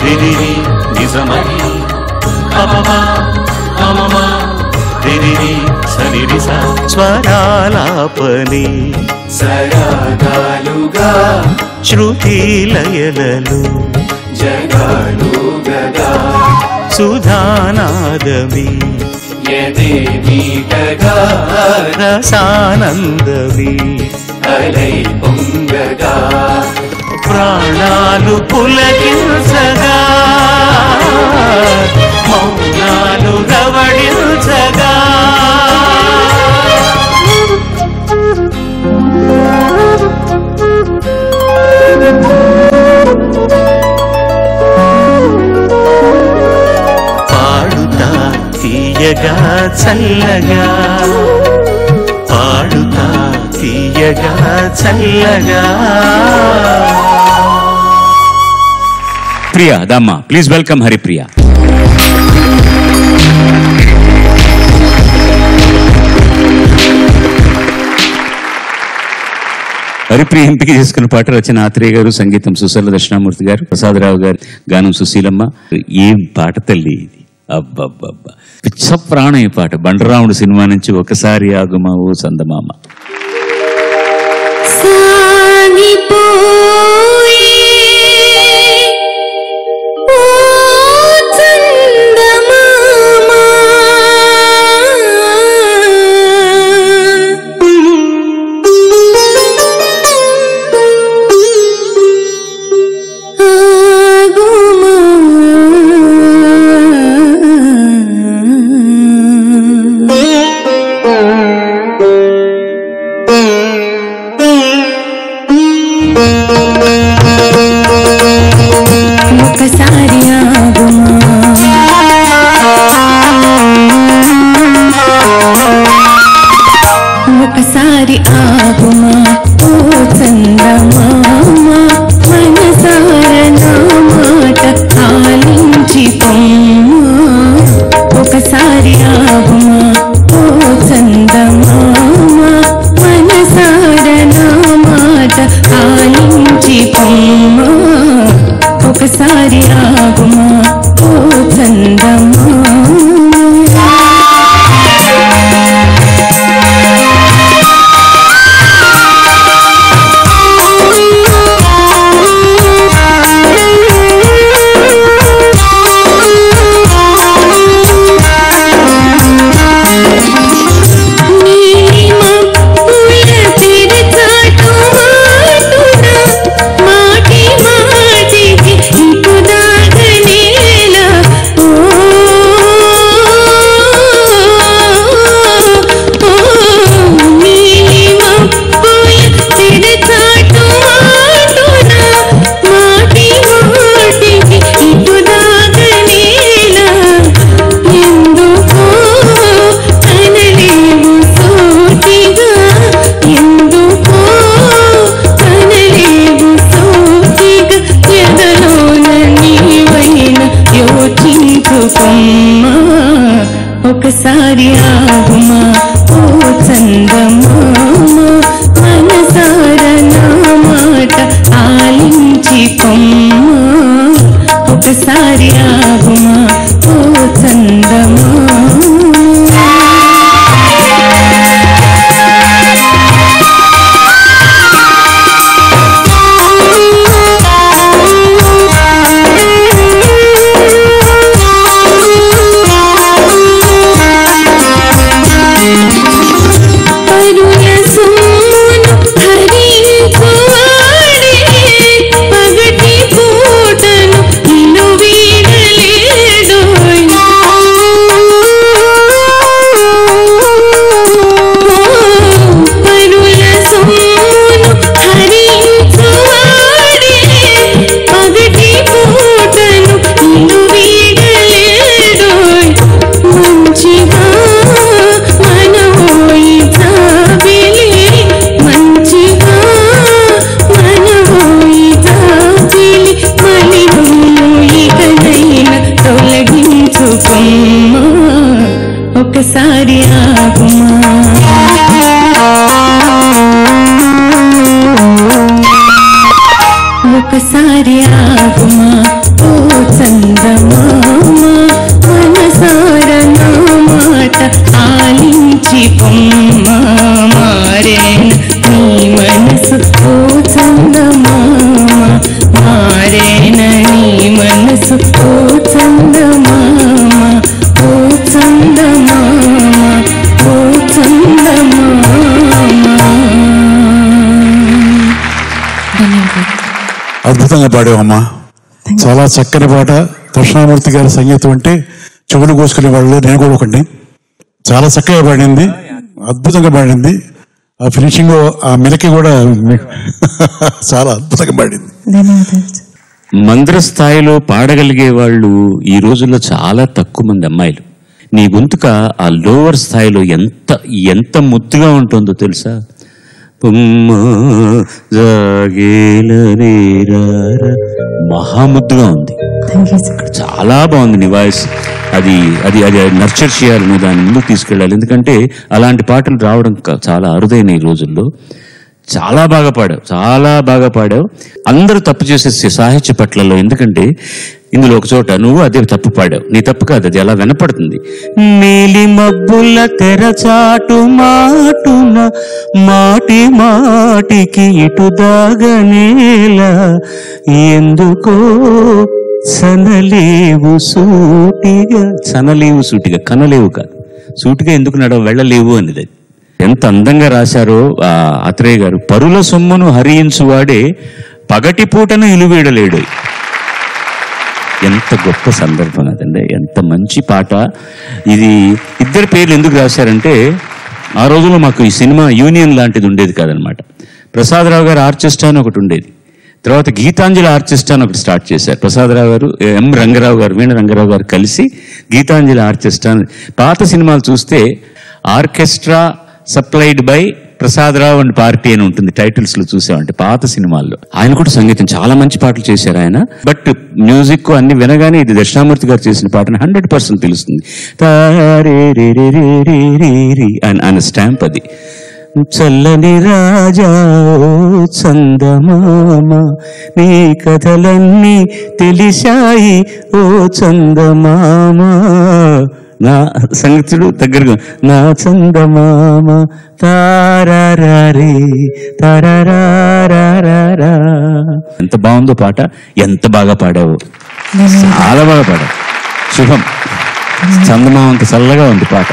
రిరిరి నిజమని అమమా అమమా రిరిరి సరిరిస స్వరాలాపని సరాగాలుగా శృతి లయలలు జగాలుగగా సుధానాదమి యదే మీటగా రసానందమి అలై పొంగగా ప్రాణాలు పులకించగా మౌనాలు రవళించగా పాడుతా తీయగా చల్లగా పాడుతా తీయగా చల్లగా ప్రియా దమ్మ ప్లీజ్ వెల్కమ్ హరిప్రియ. హరిప్రియ ఎంపిక చేసుకున్న పాట రచన ఆత్రేయ గారు, సంగీతం సుసర్ల దక్షిణామూర్తి గారు, ప్రసాదరావు గారు, గానం సుశీలమ్మ. ఏం పాట తల్లి ఇది, అబ్బబ్బబ్బా పిచ్చ ప్రాణం ఈ పాట. బండరాముడు సినిమా నుంచి ఒకసారి ఆగుమా ఓ సందమామ. ఒకసారి ఆగుమా ఓ చందమామ మనసార నా మాట ఆలించి పొమ్మా. ఒకసారి ఆగుమా ఓ చందమామ మనసార నా మాట ఆలించి పొమ్మా. ఒకసారి ఆగుమా ఓ చందమామ. ఒకసారి ఆగుమా ఓ చందమామ మనసార నా మాట ఆలించి పొమ్మా. ఒకసారి ఆగుమా ఓ చందమామ. ఒకసారి ఆగుమా ఒకసారి ఆగుమా ఓ చందమామ మనసార నా మాట ఆలించి పొమ్మ మారేన నీ మనసు ఓ చందమామ మారేన నీ మనసు ఓ చందమామ ఓ చందమామ ఓ చందమామ. అద్భుతంగా పాడావమ్మా, చాలా చక్కని పాట. దక్షిణామూర్తి గారి సంగీతం అంటే చెవులు కోసుకునే వాళ్ళు, నేను కూడా ఒకటి. చాలా చక్కగా పాడింది, అద్భుతంగా పాడింది. ఆ ఫినిషింగ్, ఆ మిలకి కూడా చాలా అద్భుతంగా పాడింది. మంద్ర స్థాయిలో పాడగలిగే వాళ్ళు ఈ రోజుల్లో చాలా తక్కువ మంది అమ్మాయిలు. నీ గొంతుక ఆ లోవర్ స్థాయిలో ఎంత ఎంత ముద్దుగా ఉంటుందో తెలుసా? మహాముద్దుగా ఉంది, చాలా బాగుంది నీ వాయిస్. అది అది అది నర్చర్ చేయాలి, నువ్వు దాన్ని ముందుకు తీసుకెళ్ళాలి. ఎందుకంటే అలాంటి పాటలు రావడం చాలా అరుదైన ఈ రోజుల్లో. చాలా బాగా పాడావు, చాలా బాగా పాడావు. అందరూ తప్పు చేసే సాహిత్య పట్లలో, ఎందుకంటే ఇందులో ఒక చోట నువ్వు అదే తప్పు పాడావు. నీ తప్పు కాదు, అది అలా వినపడుతుంది. నీలి మబ్బుల తెరచాటు మాటున మాటి మాటికి ఇటు దాగనేల ఎందుకో సనలేవు సూటిగా. సనలేవు సూటిగా, కనలేవు కాదు, సూటిగా ఎందుకు వెళ్ళలేవు అనేది. ఎంత అందంగా రాశారో ఆత్రేయ గారు. పరుల సొమ్మును హరించువాడే పగటిపూటను ఇలువేడలేడు. ఎంత గొప్ప సందర్భం అదండి, ఎంత మంచి పాట ఇది. ఇద్దరి పేర్లు ఎందుకు రాశారంటే, ఆ రోజుల్లో మాకు ఈ సినిమా యూనియన్ లాంటిది ఉండేది కాదనమాట. ప్రసాదరావు గారు ఆర్కెస్ట్రా అని ఒకటి ఉండేది, తర్వాత గీతాంజలి ఆర్కెస్ట్రా అని ఒకటి స్టార్ట్ చేశారు. ప్రసాదరావు గారు, ఎం రంగరావు గారు, వీణ రంగరావు గారు కలిసి గీతాంజలి ఆర్కెస్ట్రా. పాత సినిమాలు చూస్తే orchestra supplied by Prasadarao and party అని ఉంటుంది టైటిల్స్ లో చూసామంటే పాత సినిమాల్లో. ఆయన కూడా సంగీతం చాలా మంచి పాటలు చేశారు ఆయన. బట్ మ్యూజిక్ అన్ని వినగానే ఇది దక్షిణామూర్తి గారు చేసిన పాటని 100% తెలుస్తుంది. ఆయన స్టాంప్ అది. చల్లని రాజా చందమామ నీ కథలన్నీ తెలిసాయి ఓ చందమామ. నా సంగీతుడు దగ్గరగా నా చందమామ తారారే తారారా. ఎంత బాగుందో పాట, ఎంత బాగా పాడావు, చాలా బాగా పాడావు. శుభం. చందమామ అంత చల్లగా ఉంది పాట.